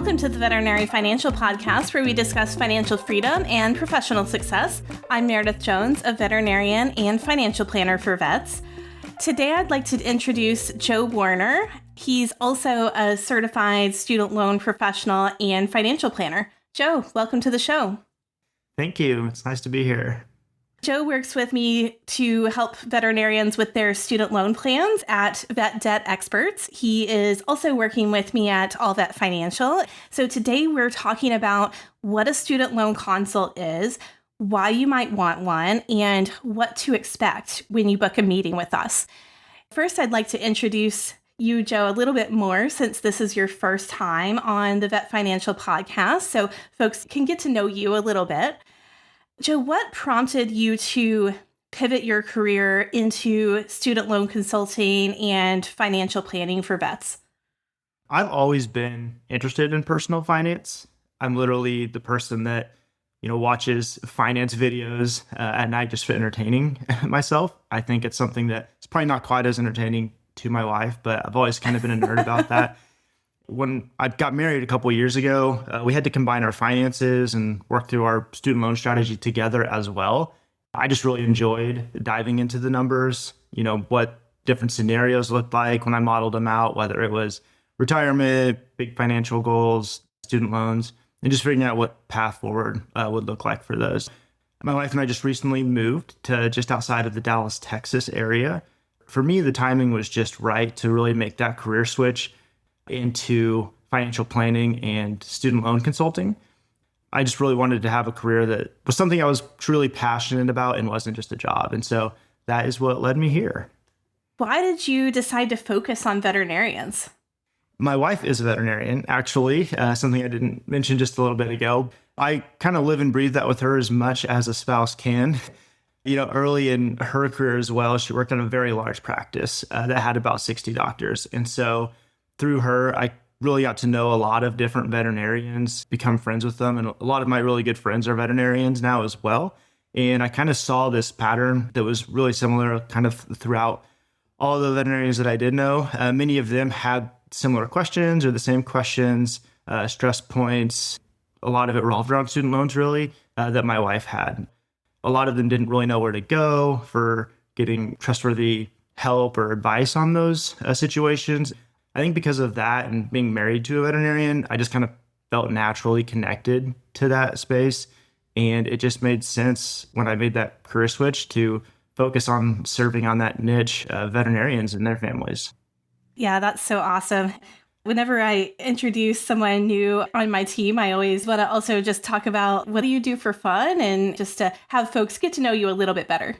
Welcome to the Veterinary Financial Podcast, where we discuss financial freedom and professional success. I'm Meredith Jones, a veterinarian and financial planner for vets. Today, I'd like to introduce Joe Warner. He's also a certified student loan professional and financial planner. Joe, welcome to the show. Thank you. It's nice to be here. Joe works with me to help veterinarians with their student loan plans at Vet Debt Experts. He is also working with me at All Vet Financial. So today we're talking about what a student loan consult is, why you might want one, and what to expect when you book a meeting with us. First, I'd like to introduce you, Joe, a little bit more since this is your first time on the Vet Financial Podcast, so folks can get to know you a little bit. Joe, what prompted you to pivot your career into student loan consulting and financial planning for vets? I've always been interested in personal finance. I'm literally the person that, watches finance videos at night just for entertaining myself. I think it's something that it's probably not quite as entertaining to my wife, but I've always kind of been a nerd about that. When I got married a couple of years ago, we had to combine our finances and work through our student loan strategy together as well. I just really enjoyed diving into the numbers, what different scenarios looked like when I modeled them out, whether it was retirement, big financial goals, student loans, and just figuring out what path forward would look like for those. My wife and I just recently moved to just outside of the Dallas, Texas area. For me, the timing was just right to really make that career switch into financial planning and student loan consulting. I just really wanted to have a career that was something I was truly passionate about and wasn't just a job. And so that is what led me here. Why did you decide to focus on veterinarians? My wife is a veterinarian, actually, something I didn't mention just a little bit ago. I kind of live and breathe that with her as much as a spouse can. Early in her career as well, she worked in a very large practice that had about 60 doctors. And so through her, I really got to know a lot of different veterinarians, become friends with them. And a lot of my really good friends are veterinarians now as well. And I kind of saw this pattern that was really similar kind of throughout all the veterinarians that I did know. Many of them had similar questions or the same questions, stress points. A lot of it revolved around student loans, really, that my wife had. A lot of them didn't really know where to go for getting trustworthy help or advice on those situations. I think because of that and being married to a veterinarian, I just kind of felt naturally connected to that space. And it just made sense when I made that career switch to focus on serving on that niche of veterinarians and their families. Yeah, that's so awesome. Whenever I introduce someone new on my team, I always want to also just talk about what do you do for fun and just to have folks get to know you a little bit better.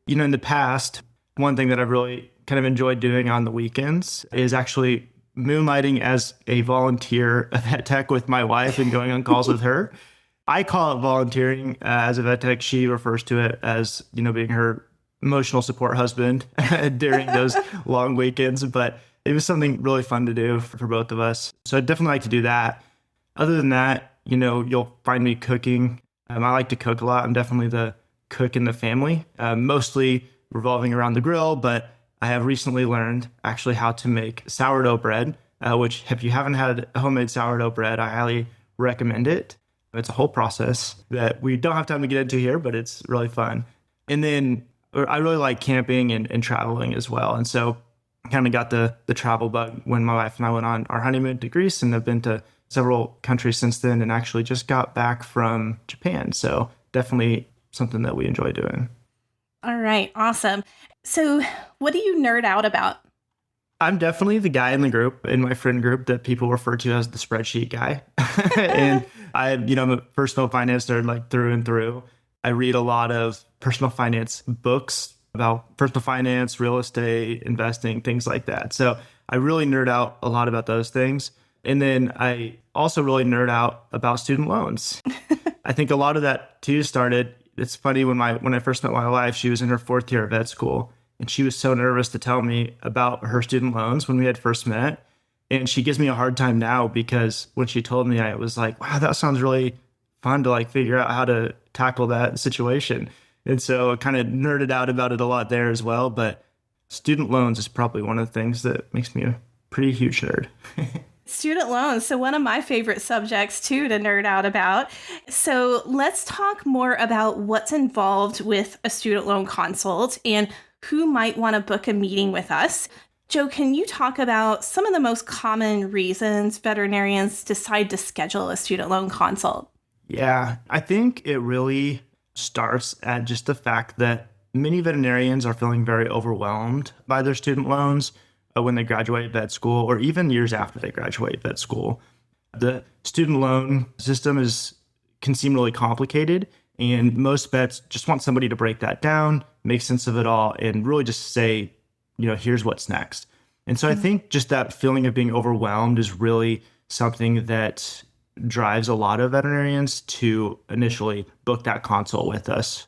In the past, one thing that I've really kind of enjoyed doing on the weekends is actually moonlighting as a volunteer vet tech with my wife and going on calls with her. I call it volunteering as a vet tech. She refers to it as, being her emotional support husband during those long weekends. But it was something really fun to do for both of us. So I'd definitely like to do that. Other than that, you'll find me cooking. I like to cook a lot. I'm definitely the cook in the family, mostly revolving around the grill, but I have recently learned actually how to make sourdough bread, which if you haven't had homemade sourdough bread, I highly recommend it. It's a whole process that we don't have time to get into here, but it's really fun. And then I really like camping and traveling as well. And so I kind of got the travel bug when my wife and I went on our honeymoon to Greece and have been to several countries since then and actually just got back from Japan. So definitely something that we enjoy doing. All right. Awesome. So what do you nerd out about? I'm definitely the guy in my friend group that people refer to as the spreadsheet guy. And I'm a personal finance nerd like through and through. I read a lot of personal finance books about personal finance, real estate, investing, things like that. So I really nerd out a lot about those things. And then I also really nerd out about student loans. I think a lot of that too started. It's funny when I first met my wife, she was in her 4th year of vet school and she was so nervous to tell me about her student loans when we had first met. And she gives me a hard time now because when she told me, I was like, wow, that sounds really fun to figure out how to tackle that situation. And so I kind of nerded out about it a lot there as well. But student loans is probably one of the things that makes me a pretty huge nerd. Student loans. So one of my favorite subjects too to nerd out about. So let's talk more about what's involved with a student loan consult and who might want to book a meeting with us. Joe, can you talk about some of the most common reasons veterinarians decide to schedule a student loan consult? Yeah, I think it really starts at just the fact that many veterinarians are feeling very overwhelmed by their student loans when they graduate vet school or even years after they graduate vet school. The student loan system can seem really complicated, and most vets just want somebody to break that down, make sense of it all, and really just say, here's what's next. And so I think just that feeling of being overwhelmed is really something that drives a lot of veterinarians to initially book that consult with us.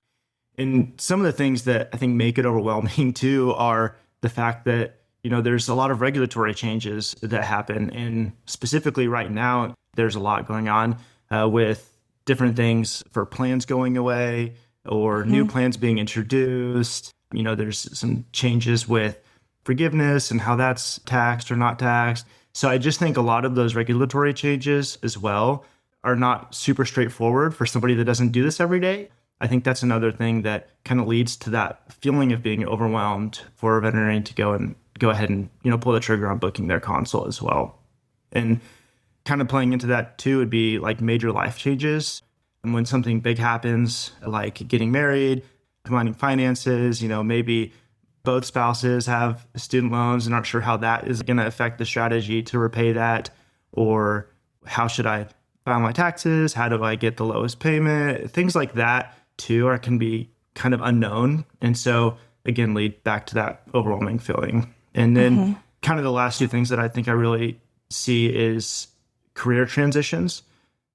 And some of the things that I think make it overwhelming too are the fact that, there's a lot of regulatory changes that happen. And specifically right now, there's a lot going on with different things for plans going away or new plans being introduced. There's some changes with forgiveness and how that's taxed or not taxed. So I just think a lot of those regulatory changes as well are not super straightforward for somebody that doesn't do this every day. I think that's another thing that kind of leads to that feeling of being overwhelmed for a veterinarian to go ahead and, pull the trigger on booking their consult as well. And kind of playing into that too would be like major life changes. And when something big happens, like getting married, combining finances, maybe both spouses have student loans and aren't sure how that is going to affect the strategy to repay that, or how should I file my taxes? How do I get the lowest payment? Things like that too can be kind of unknown. And so again, lead back to that overwhelming feeling. And then kind of the last two things that I think I really see is career transitions.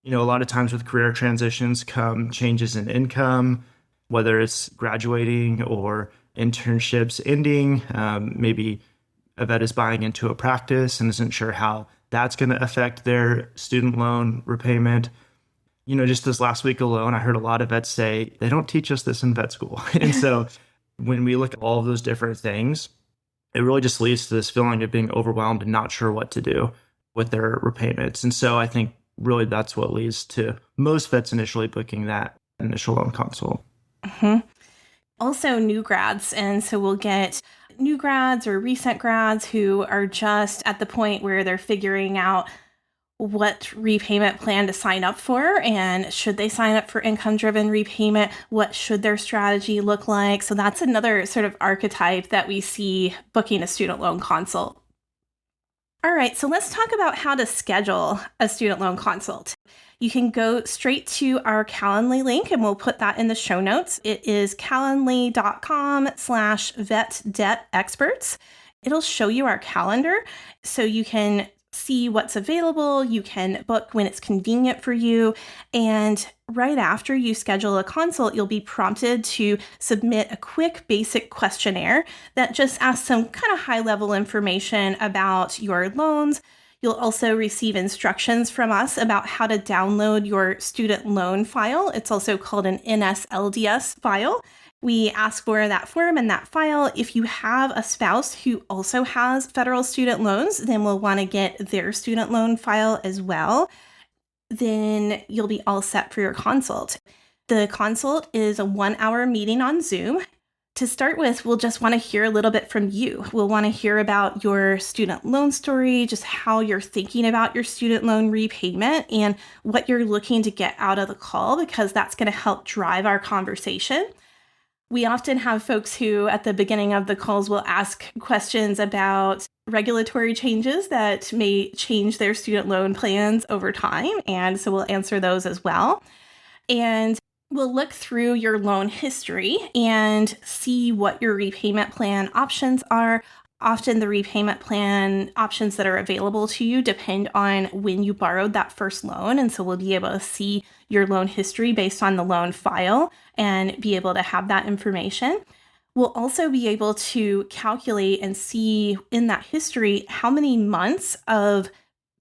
A lot of times with career transitions come changes in income, whether it's graduating or internships ending. Maybe a vet is buying into a practice and isn't sure how that's going to affect their student loan repayment. Just this last week alone, I heard a lot of vets say, they don't teach us this in vet school. And so when we look at all of those different things, it really just leads to this feeling of being overwhelmed and not sure what to do with their repayments. And so I think really that's what leads to most vets initially booking that initial loan consult. Also new grads. And so we'll get new grads or recent grads who are just at the point where they're figuring out what repayment plan to sign up for, and should they sign up for income-driven repayment? What should their strategy look like? So that's another sort of archetype that we see booking a student loan consult. All right, so let's talk about how to schedule a student loan consult. You can go straight to our Calendly link, and we'll put that in the show notes. It is calendly.com/vetdebtexperts. It'll show you our calendar, so you can see what's available. You can book when it's convenient for you. And right after you schedule a consult, you'll be prompted to submit a quick basic questionnaire that just asks some kind of high-level information about your loans. You'll also receive instructions from us about how to download your student loan file. It's also called an NSLDS file. We ask for that form and that file. If you have a spouse who also has federal student loans, then we'll want to get their student loan file as well. Then you'll be all set for your consult. The consult is a 1-hour meeting on Zoom. To start with, we'll just want to hear a little bit from you. We'll want to hear about your student loan story, just how you're thinking about your student loan repayment and what you're looking to get out of the call, because that's going to help drive our conversation. We often have folks who at the beginning of the calls will ask questions about regulatory changes that may change their student loan plans over time. And so we'll answer those as well. And we'll look through your loan history and see what your repayment plan options are. Often the repayment plan options that are available to you depend on when you borrowed that first loan. And so we'll be able to see your loan history based on the loan file and be able to have that information. We'll also be able to calculate and see in that history how many months of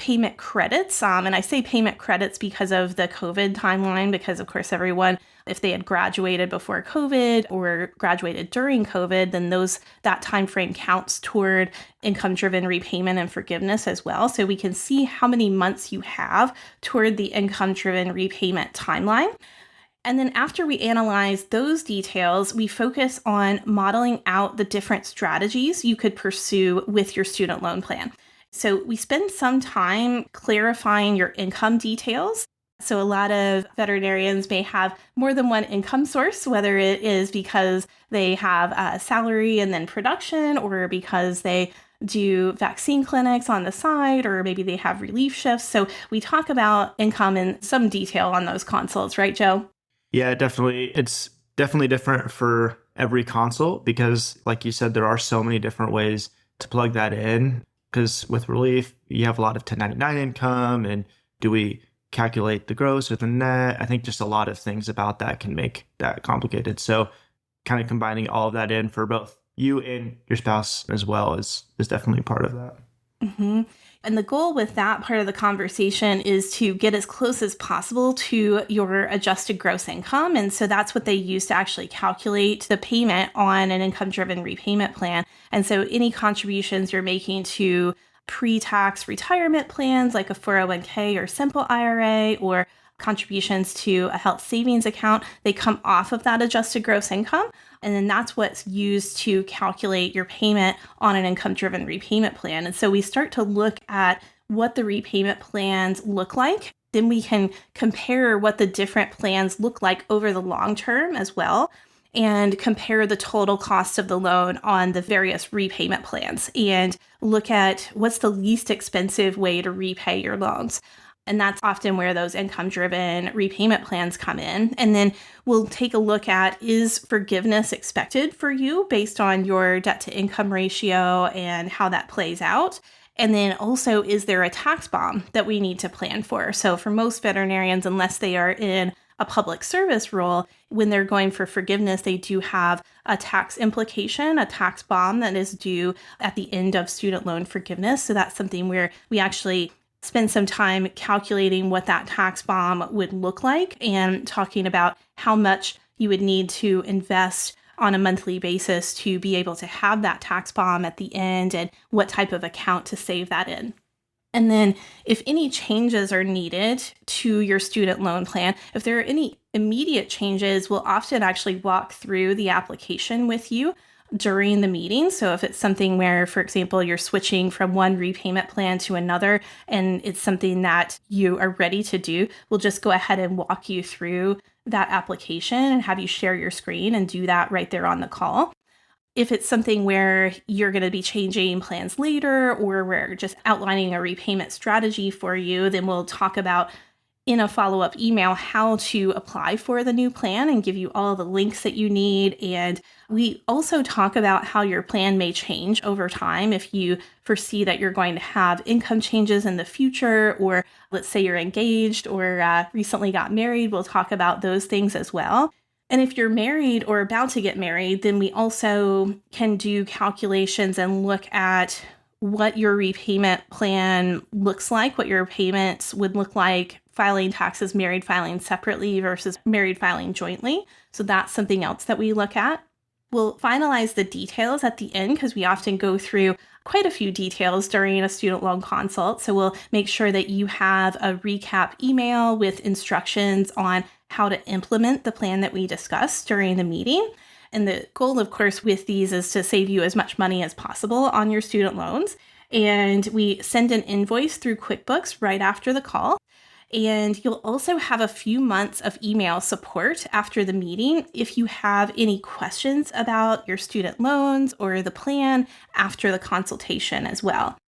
payment credits. And I say payment credits because of the COVID timeline, because of course, everyone, if they had graduated before COVID or graduated during COVID, then that time frame counts toward income-driven repayment and forgiveness as well. So we can see how many months you have toward the income-driven repayment timeline. And then after we analyze those details, we focus on modeling out the different strategies you could pursue with your student loan plan. So we spend some time clarifying your income details. So a lot of veterinarians may have more than one income source, whether it is because they have a salary and then production, or because they do vaccine clinics on the side, or maybe they have relief shifts. So we talk about income in some detail on those consults, right, Joe? Yeah, definitely. It's definitely different for every consult because, like you said, there are so many different ways to plug that in. Because with relief, you have a lot of 1099 income, and do we calculate the gross or the net? I think just a lot of things about that can make that complicated. So kind of combining all of that in for both you and your spouse as well is definitely part of that. Mm-hmm. And the goal with that part of the conversation is to get as close as possible to your adjusted gross income. And so that's what they use to actually calculate the payment on an income-driven repayment plan. And so any contributions you're making to pre-tax retirement plans like a 401k or simple IRA, or contributions to a health savings account, they come off of that adjusted gross income. And then that's what's used to calculate your payment on an income-driven repayment plan. And so we start to look at what the repayment plans look like. Then we can compare what the different plans look like over the long term as well, and compare the total cost of the loan on the various repayment plans and look at what's the least expensive way to repay your loans. And that's often where those income-driven repayment plans come in. And then we'll take a look at, is forgiveness expected for you based on your debt-to-income ratio and how that plays out? And then also, is there a tax bomb that we need to plan for? So for most veterinarians, unless they are in a public service role, when they're going for forgiveness, they do have a tax implication, a tax bomb that is due at the end of student loan forgiveness. So that's something where we actually spend some time calculating what that tax bomb would look like and talking about how much you would need to invest on a monthly basis to be able to have that tax bomb at the end, and what type of account to save that in. And then if any changes are needed to your student loan plan, if there are any immediate changes, we'll often actually walk through the application with you during the meeting. So if it's something where, for example, you're switching from one repayment plan to another, and it's something that you are ready to do, we'll just go ahead and walk you through that application and have you share your screen and do that right there on the call. If it's something where you're going to be changing plans later, or we're just outlining a repayment strategy for you, then we'll talk about in a follow-up email how to apply for the new plan and give you all the links that you need. And we also talk about how your plan may change over time if you foresee that you're going to have income changes in the future, or let's say you're engaged or recently got married. We'll talk about those things as well. And if you're married or about to get married, then we also can do calculations and look at what your repayment plan looks like, what your payments would look like filing taxes, married filing separately versus married filing jointly. So that's something else that we look at. We'll finalize the details at the end because we often go through quite a few details during a student loan consult. So we'll make sure that you have a recap email with instructions on how to implement the plan that we discussed during the meeting. And the goal, of course, with these is to save you as much money as possible on your student loans. And we send an invoice through QuickBooks right after the call. And you'll also have a few months of email support after the meeting if you have any questions about your student loans or the plan after the consultation as well.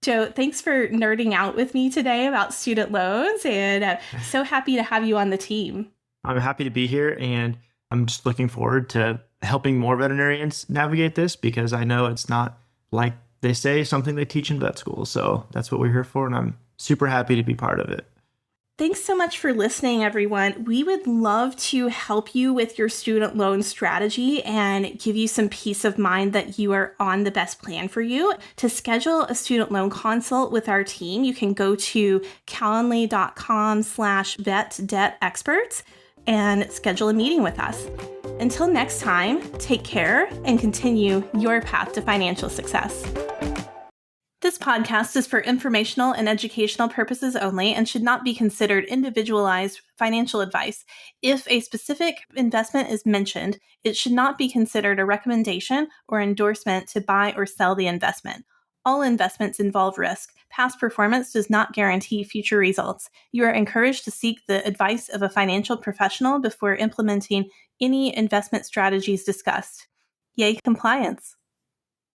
Joe, thanks for nerding out with me today about student loans, and so happy to have you on the team. I'm happy to be here, and I'm just looking forward to helping more veterinarians navigate this, because I know it's not, like they say, something they teach in vet school. So that's what we're here for, and I'm super happy to be part of it. Thanks so much for listening, everyone. We would love to help you with your student loan strategy and give you some peace of mind that you are on the best plan for you. To schedule a student loan consult with our team, you can go to calendly.com/vetdebtexperts and schedule a meeting with us. Until next time, take care and continue your path to financial success. This podcast is for informational and educational purposes only and should not be considered individualized financial advice. If a specific investment is mentioned, it should not be considered a recommendation or endorsement to buy or sell the investment. All investments involve risk. Past performance does not guarantee future results. You are encouraged to seek the advice of a financial professional before implementing any investment strategies discussed. Yay, compliance!